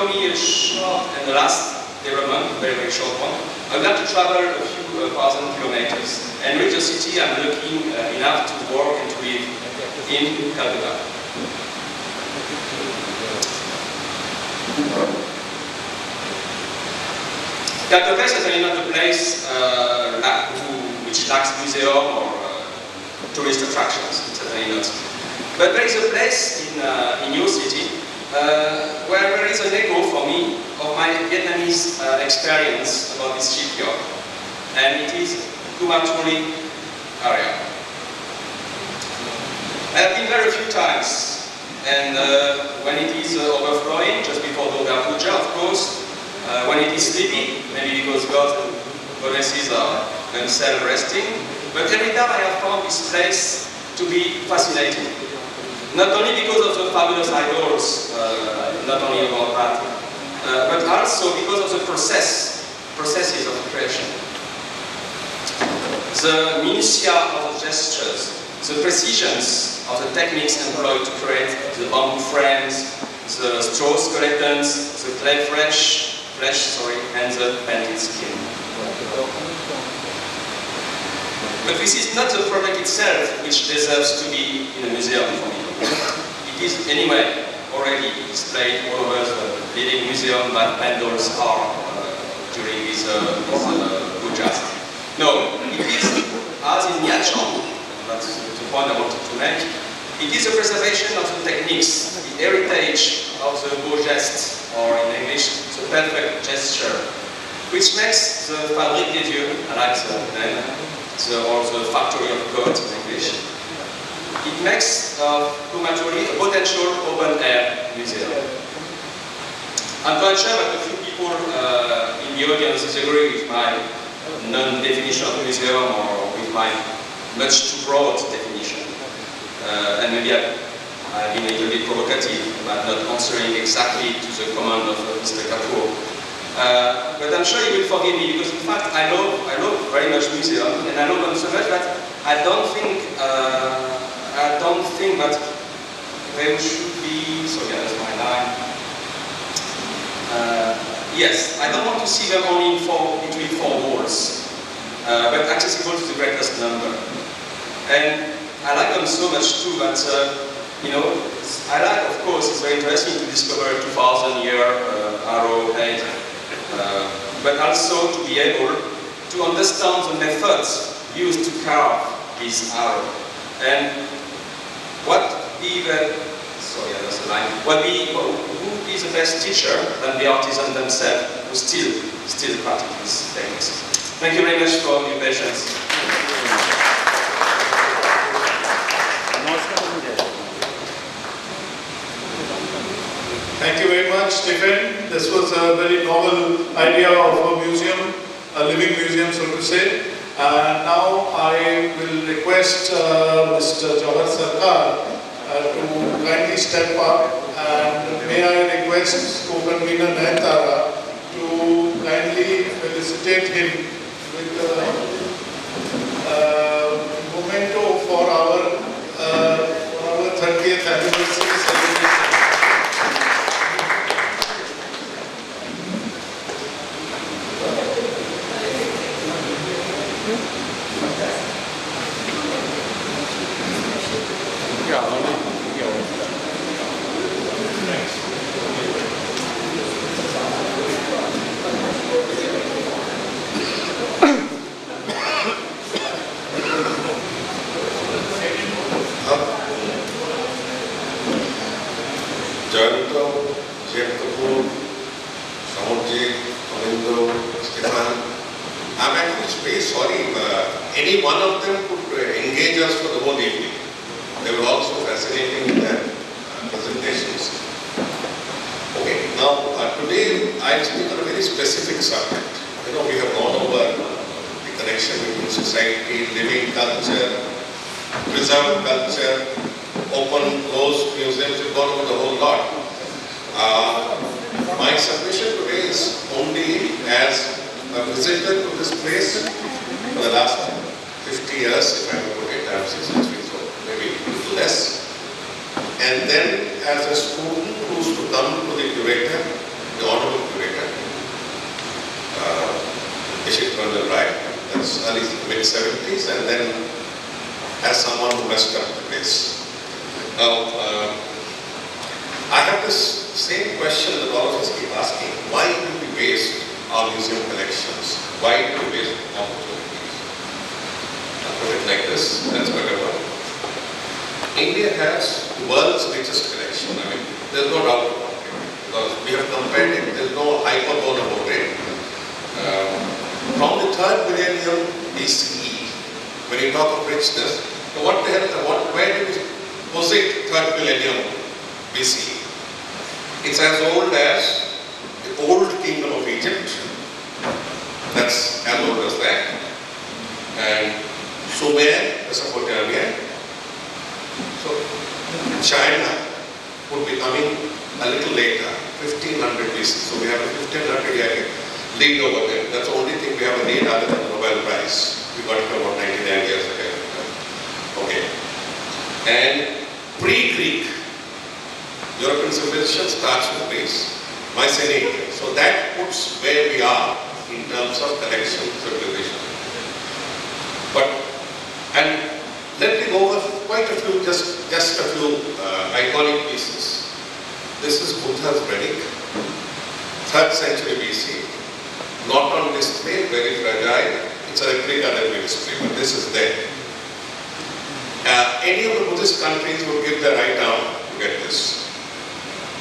allow me a short and the last development, very, very short one. I would like to travel a few thousand kilometers and reach a city I'm lucky enough to work and to live in Kolkata. Kolkata is certainly not a place which lacks museum or tourist attractions, certainly not. But there is a place in your city where there is an echo for me of my Vietnamese experience about this shipyard, and it is Guha area. I have been there a few times, and when it is overflowing, just before Durga Puja, of course, when it is sleepy, maybe because gods and goddesses are themselves resting, but every time I have found this place to be fascinating. Not only because of the fabulous idols, not only about Bharati, but also because of the processes of creation. The minutiae of the gestures, the precisions of the techniques employed to create the bamboo frames, the straw skeletons, the clay flesh, and the painted skin. But this is not the project itself which deserves to be in a museum for me. It is anyway already displayed all over the leading museum that pandals are during these pujas. No, it is, as in Yachan, that's the point I wanted to make, it is a preservation of the techniques, the heritage of the beau geste, or in English, the perfect gesture, which makes the Fabrique des Dieux, I like the name, or the Factory of God in English. It makes Guha a potential open-air museum. I'm quite sure that a few people in the audience disagree with my non-definition of museum or with my much too broad definition. And maybe I've been a little bit provocative about not answering exactly to the command of Mr. Kapoor. But I'm sure you will forgive me because in fact I love very much museums and I love them so much that I don't think that they should be, so yeah, that's my line. Yes, I don't want to see them only between four walls, but accessible to the greatest number. And I like them so much too that, you know, I like, of course, it's very interesting to discover a 2,000-year arrowhead, but also to be able to understand the methods used to carve this arrow. And what be the, sorry, that's the line, who is the best teacher than the artisans themselves who still practice these techniques. Thank you very much for your patience. Thank you very much, Stephane. This was a very novel idea of a museum, a living museum, so to say. Now I will request Mr. Jawhar Sircar to kindly step up, and may I request co-convener Nayantara to kindly felicitate him with a memento for our 30th anniversary celebration. Samarjit, Anindya, Stephane. I'm actually very sorry. Any one of them could engage us for the whole evening. They were also fascinating in their presentations. Okay, now today I speak on a very specific subject. You know, we have gone over the connection between society, living culture, preserved culture, open, closed museums. We've gone over the whole lot. My submission today is only as a visitor to this place for the last 50 years, if I were to put it, I'm 63, so maybe a little less. And then as a student who's to come to the curator, the 70s, and then as someone who messed up the place. Now, I have this same question that all of us keep asking. Why do we waste our museum collections? Why do we waste opportunities? I'll put it like this, that's better one. India has the world's richest collection. I mean, there's no doubt about it. Because we have compared it, there's no hyperbole about it. From the 3rd millennium BCE, when you talk of richness, so what the hell, where did we posit 3rd millennium BCE? It's as old as the old kingdom of Egypt. That's as old as that. And Sumer, Mesopotamia. So China would be coming a little later, 1500 BC. So we have a 1500 year lead over there. That's the only thing we have a lead other than the Nobel Prize. We got it about 99 years ago. Okay. And pre-Greek European civilization starts with Greece, Mycenae. So that puts where we are in terms of collection civilization. But, and let me go over quite a few, just a few iconic pieces. This is Buddha's relic, 3rd century BC. Not on display, very fragile. It's a replica that we display, but this is there. Any of the Buddhist countries will give their right arm to get this.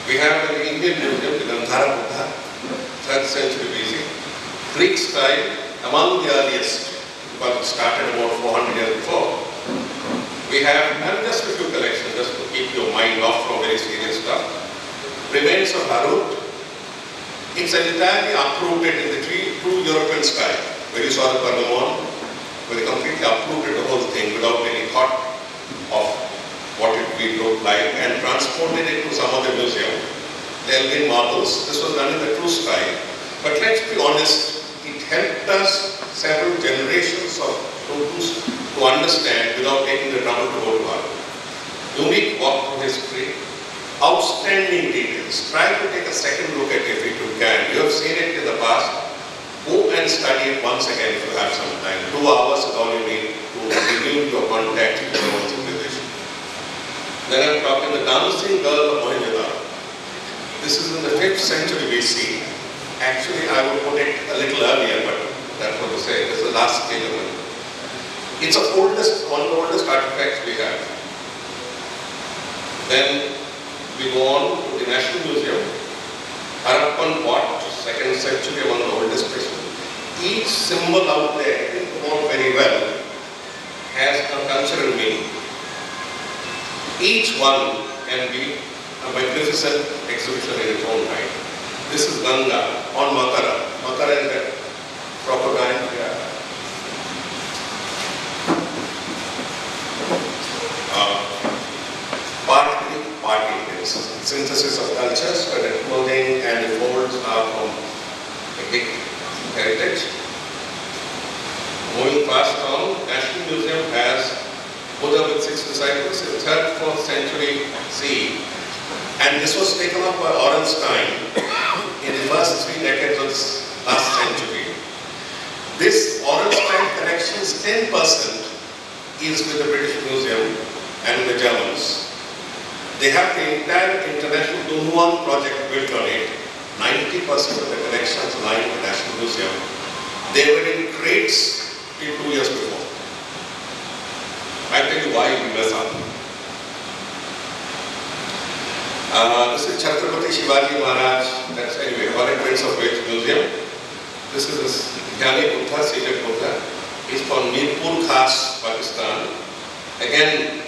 We have an Indian museum, the Gandhara Buddha, 3rd century BC. Greek style, among the earliest, but started about 400 years before. We have, and just a few collections, just to keep your mind off from very serious stuff. Remains of Bharati. It's entirely uprooted in the true European style, where you saw the Pergamon, where they completely uprooted the whole thing without any thought of what it will look like, and transported it to some other museum. The Elgin marbles, this was done in the true style. But let's be honest, it helped us several generations of students to understand without taking the trouble to go to Bharati. Unique walk through history, outstanding details. Try to take a second look at it if you can. You have seen it in the past. Go and study it once again if you have some time. 2 hours is all you need to renew your contact with your own civilization. Then I'm talking the dancing girl of Mohenjo-daro. This is in the 5th century BC. Actually, I would put it a little earlier, but that's what to say. This is the last stage of it. It's the oldest, one of the oldest artifacts we have. Then we go on to the National Museum. Harappan pot, 2nd century, one of the oldest places. Each symbol out there, if known very well, has a cultural meaning. Each one can be a magnificent exhibition in its own right. This is Ganga on Makara. Makara is that crocodile. Partly it's synthesis of cultures, but the clothing and the folds are from Greek heritage. Moving past on, National Museum has Buddha with 6 disciples in 3rd, 4th century CE. And this was taken up by Orenstein in the first 3 decades of last century. This Orenstein collection's 10% is with the British Museum and the Germans. They have the entire international Dunhuang project built on it. 90% of the collections lying in the National Museum. They were in crates till 2 years before. I'll tell you why we mess up. This is Chhatrapati Shivaji Maharaj, that's anyway, Foreign Prince of Wales Museum. This is this Jnani Buddha, seated Buddha. It's from Mirpur Khas, Pakistan. Again,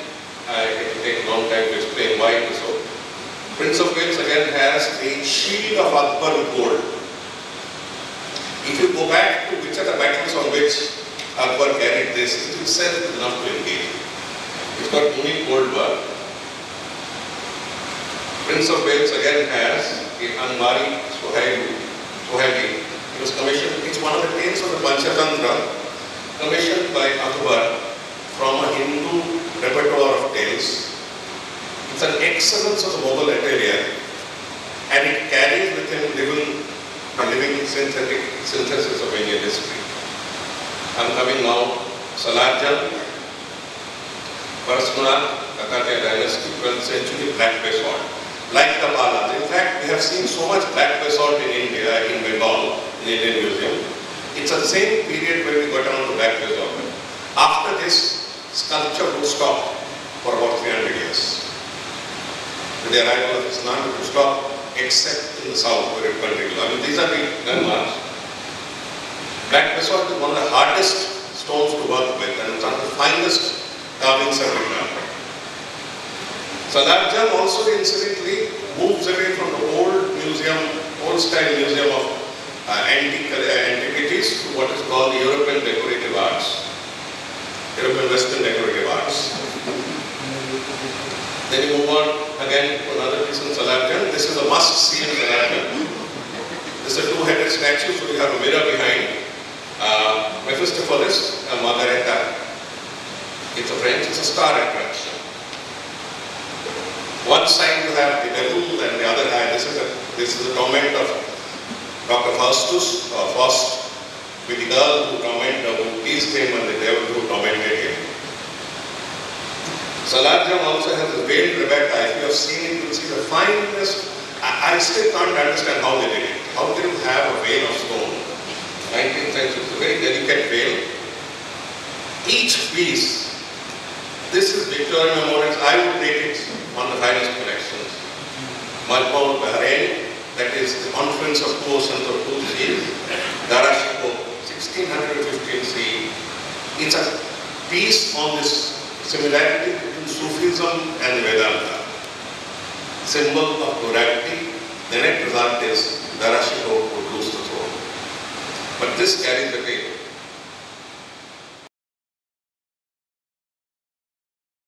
it will take a long time to explain why it is so. Prince of Wales again has a shield of Akbar with gold. If you go back to which are the battles on which Akbar carried this, it itself is enough to engage. It's got unique gold work. Prince of Wales again has a Anmari Sohaili. It was commissioned, it's one of the tales of the Panchatantra, commissioned by Akbar from a Hindu repertoire of tales. It's an excellence of the Mughal atelier, and it carries within a living synthesis of Indian history. I'm coming now Salarjam, Parasmara, Kakatiya dynasty, 12th century, black basalt. Like the Palas. In fact, we have seen so much black basalt in India, in Bengal, in the Indian Museum. It's the same period where we got down to black basalt. After this, sculpture would stop for about 300 years. With the arrival of Islam, it would stop, except in the south where it continued. I mean, these are the landmarks. Black basalt is one of the hardest stones to work with, and it's one of the finest carvings ever done. Salarjam also incidentally moves away from the old museum, old style museum of antiquities to what is called the European decorative arts, European Western decorative arts. Then you move on again to another piece in Salarjam. This is a must see in Salarjam. This is a two-headed statue, so you have a mirror behind. Mephistopheles and Margareta. It's a French, it's a star attraction. One side you have the devil and the other side, this is a torment of Dr. Faustus, or Faust, with the girl who teased him and the devil who tormented him. Salarjam also has a veiled Rebecca. If you have seen it, you will see the finest. I still can't understand how they did it. How did you have a veil of stone? 19th century, it's a very delicate veil. Each piece, this is Victorian Memorials, I would rate it on the finest collections. Majmur Bahrain, that is the confluence of two oceans or two seas. Darashiko, 1615 CE. It's a piece on this similarity between Sufism and Vedanta. Symbol of plurality, the net result is Darashiko would lose the throne. But this carries the weight.